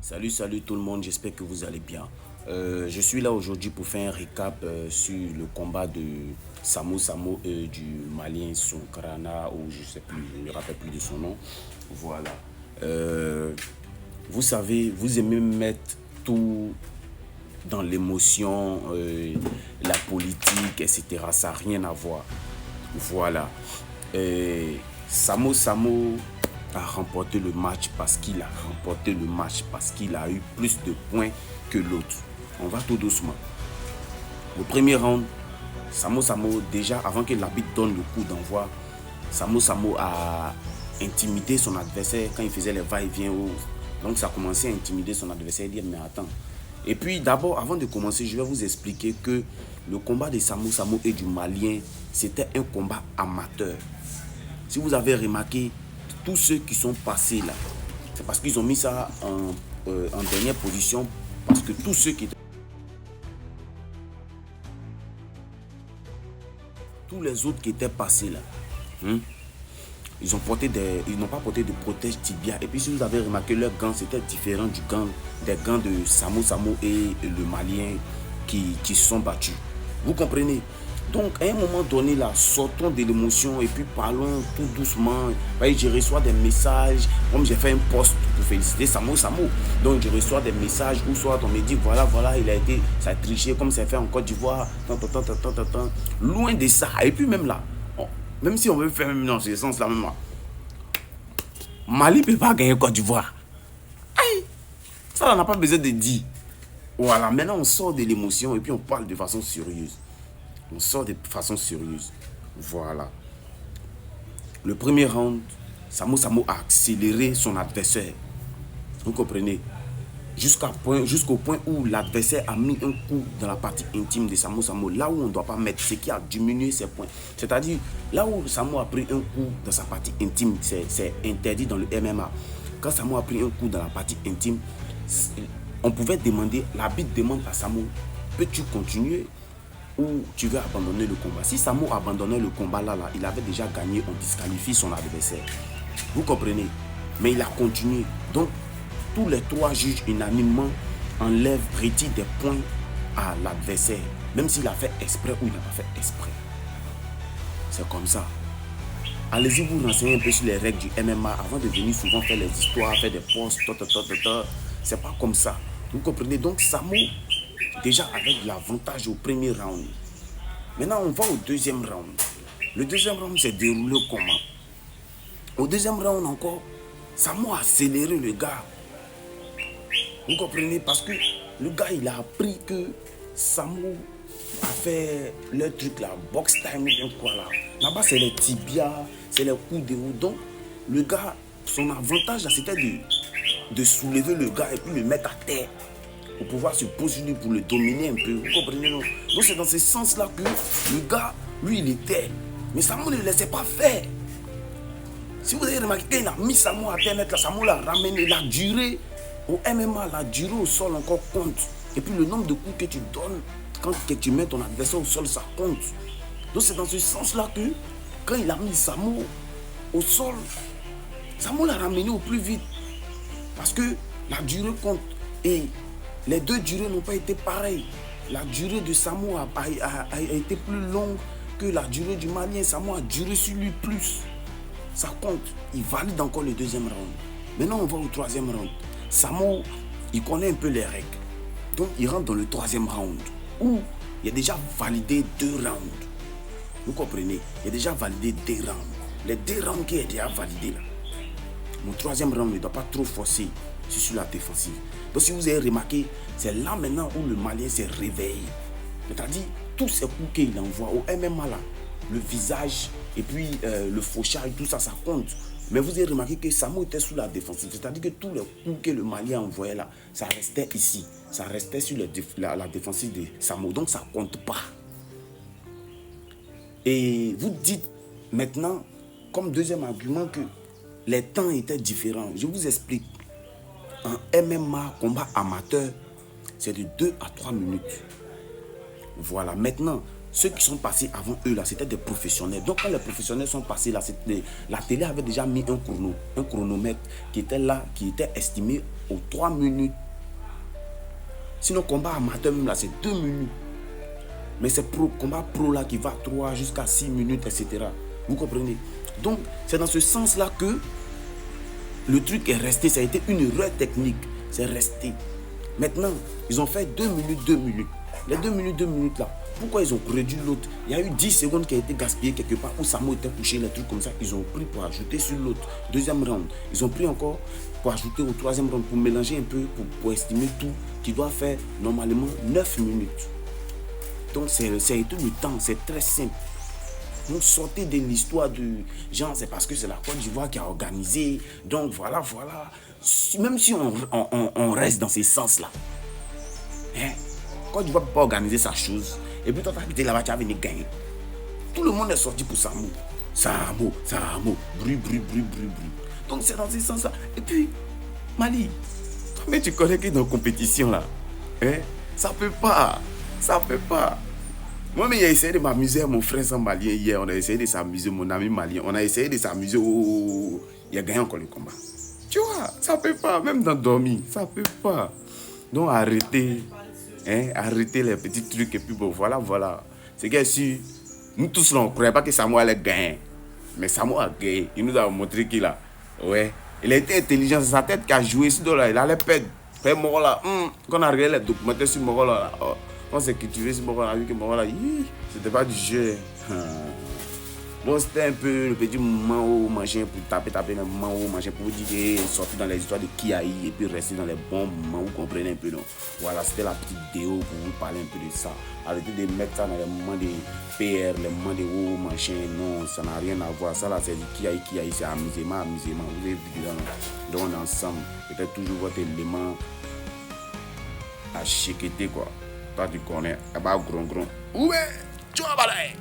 Salut tout le monde, j'espère que vous allez bien. Je suis là aujourd'hui pour faire un récap sur le combat de Samo et du Malien Sonkrana, ou je sais plus, je ne me rappelle plus de son nom. Voilà. Euh, vous savez, vous aimez mettre tout dans l'émotion, la politique, etc. Ça n'a rien à voir. Voilà. Samo a remporté le match parce qu'il a remporté le match, parce qu'il a eu plus de points que l'autre. On va tout doucement. Le premier round, Samo, déjà avant que l'arbitre donne le coup d'envoi, Samo a intimidé son adversaire quand il faisait les va-et-vient. Donc ça a commencé à intimider son adversaire et dire mais attends. Et puis d'abord, avant de commencer, je vais vous expliquer que le combat de Samo et du Malien, c'était un combat amateur. Si vous avez remarqué, tous ceux qui sont passés là, c'est parce qu'ils ont mis ça en dernière position, parce que tous ceux qui étaient, tous les autres qui étaient passés là, ils n'ont pas porté de protège tibia. Et puis si vous avez remarqué, leurs gants c'était différent des gants de Samo et le Malien qui se sont battus. Vous comprenez? Donc, à un moment donné, là, sortons de l'émotion et puis parlons tout doucement. Je reçois des messages, comme j'ai fait un post pour féliciter Samo. Donc, je reçois des messages où soit on me dit, voilà, ça a triché comme c'est fait en Côte d'Ivoire. Loin de ça. Et puis même là, même si on veut faire même dans ce sens-là, même là, Mali ne peut pas gagner Côte d'Ivoire. Ça, on n'a pas besoin de dire. Voilà, maintenant on sort de l'émotion et puis on parle de façon sérieuse. On sort de façon sérieuse. Voilà. Le premier round, Samo a accéléré son adversaire. Vous comprenez? Jusqu'au point où l'adversaire a mis un coup dans la partie intime de Samo. Là où on ne doit pas mettre, ce qui a diminué ses points. C'est-à-dire, là où Samo a pris un coup dans sa partie intime, c'est interdit dans le MMA. Quand Samo a pris un coup dans la partie intime, on pouvait demander, l'arbitre demande à Samo, peux-tu continuer ou tu veux abandonner le combat? Si Samo abandonnait le combat là, il avait déjà gagné, on disqualifie son adversaire. Vous comprenez? Mais il a continué. Donc, tous les trois juges unanimement retirent des points à l'adversaire, même s'il a fait exprès ou il n'a pas fait exprès. C'est comme ça. Allez-y vous renseigner un peu sur les règles du MMA avant de venir souvent faire les histoires, faire des posts, c'est pas comme ça. Vous comprenez? Donc Samo, déjà avec l'avantage au premier round. Maintenant, on va au deuxième round. Le deuxième round s'est déroulé comment? Au deuxième round encore, Samo a accéléré le gars. Vous comprenez? Parce que le gars, il a appris que Samo a fait le truc là, box time, quoi là. Là-bas, c'est les tibias, c'est les coups de haut. Donc, le gars, son avantage là, c'était de soulever le gars et puis le mettre à terre pour pouvoir se positionner pour le dominer un peu. Vous comprenez, non? Donc, c'est dans ce sens-là que le gars, lui, il était. Mais Samo ne le laissait pas faire. Si vous avez remarqué, quand il a mis Samo à terre, là, Samo l'a ramené, la durée au MMA, la durée au sol encore compte. Et puis, le nombre de coups que tu donnes quand tu mets ton adversaire au sol, ça compte. Donc, c'est dans ce sens-là que quand il a mis Samo au sol, Samo l'a ramené au plus vite. Parce que la durée compte. Et les deux durées n'ont pas été pareilles. La durée de Samo a été plus longue que la durée du Malien. Samo a duré sur lui plus. Ça compte. Il valide encore le deuxième round. Maintenant, on va au troisième round. Samo, il connaît un peu les règles. Donc, il rentre dans le troisième round où il a déjà validé 2 rounds. Vous comprenez? Il a déjà validé 2 rounds. Les 2 rounds qui est déjà validé là. Mon troisième round ne doit pas trop forcer sur la défensive. Donc si vous avez remarqué, c'est là maintenant où le Malien s'est réveillé. C'est-à-dire, tous ces coups qu'il envoie au MMA là, le visage et puis le fauchage, tout ça, ça compte. Mais vous avez remarqué que Samo était sous la défensive. C'est-à-dire que tous les coups que le Malien envoyait là, ça restait ici. Ça restait sur la défensive de Samo. Donc ça ne compte pas. Et vous dites maintenant, comme deuxième argument, que les temps étaient différents. Je vous explique. Un MMA, combat amateur, c'est de 2 à 3 minutes. Voilà. Maintenant, ceux qui sont passés avant eux, là, c'était des professionnels. Donc, quand les professionnels sont passés, là, la télé avait déjà mis un chronomètre qui était là, qui était estimé aux 3 minutes. Sinon, combat amateur, même là, c'est 2 minutes. Mais c'est combat pro là qui va 3 jusqu'à 6 minutes, etc. Vous comprenez? Donc, c'est dans ce sens-là que le truc est resté. Ça a été une erreur technique. C'est resté. Maintenant, ils ont fait 2 minutes, 2 minutes. Les 2 minutes, 2 minutes là, pourquoi ils ont réduit l'autre? Il y a eu 10 secondes qui a été gaspillé quelque part où Samo était couché, les trucs comme ça. Ils ont pris pour ajouter sur l'autre. Deuxième round. Ils ont pris encore pour ajouter au troisième round, pour mélanger un peu, pour estimer tout, qui doit faire normalement 9 minutes. Donc, c'est tout le temps. C'est très simple. Donc, sortez de l'histoire de genre, c'est parce que c'est la Côte d'Ivoire qui a organisé. Donc, voilà. Même si on reste dans ces sens-là. Hein? Côte d'Ivoire ne peut pas organiser sa chose. Et puis, toi, tu as habité là-bas, tu vas venir gagner. Tout le monde est sorti pour Samo. Samo. Bruit. Donc, c'est dans ces sens-là. Et puis, Mali, toi-même, tu connais qui est dans la compétition, là. Hein? Ça peut pas. Moi, mais j'ai essayé de m'amuser à mon frère sans malien hier. On a essayé de s'amuser, mon ami malien. On a essayé de s'amuser. Il a gagné encore le combat. Tu vois, ça peut pas. Même dans dormir, ça peut pas. Donc, arrêtez. Arrêtez les petits trucs. Et puis, bon, voilà. C'est que si nous tous, là, on ne croyait pas que Samo allait gagner. Mais Samo a gagné. Il nous a montré qu'il a. Ouais. Il a été intelligent. C'est sa tête qui a joué. Sinon, là, il allait perdre. Frère Morola. Quand on a regardé les documentaires sur Morola, là, on s'est cultivé sur Morola, on a vu que Morola, c'était pas du jeu. Donc c'était un peu le petit moment où machin pour taper le moment où machin pour vous dire sortir dans les histoires de Kiaï et puis rester dans les bons moments, vous comprenez un peu, non? Voilà, c'était la petite vidéo pour vous parler un peu de ça. Arrêtez de mettre ça dans les moments de PR, les moments de oh machin, non, ça n'a rien à voir. Ça là c'est du Kiaï, c'est amusement. Vous avez vu dedans, donc on est ensemble. Peut-être toujours votre élément à chiqueter quoi. Toi tu connais, bah gros. Ouais, tu vas balayer.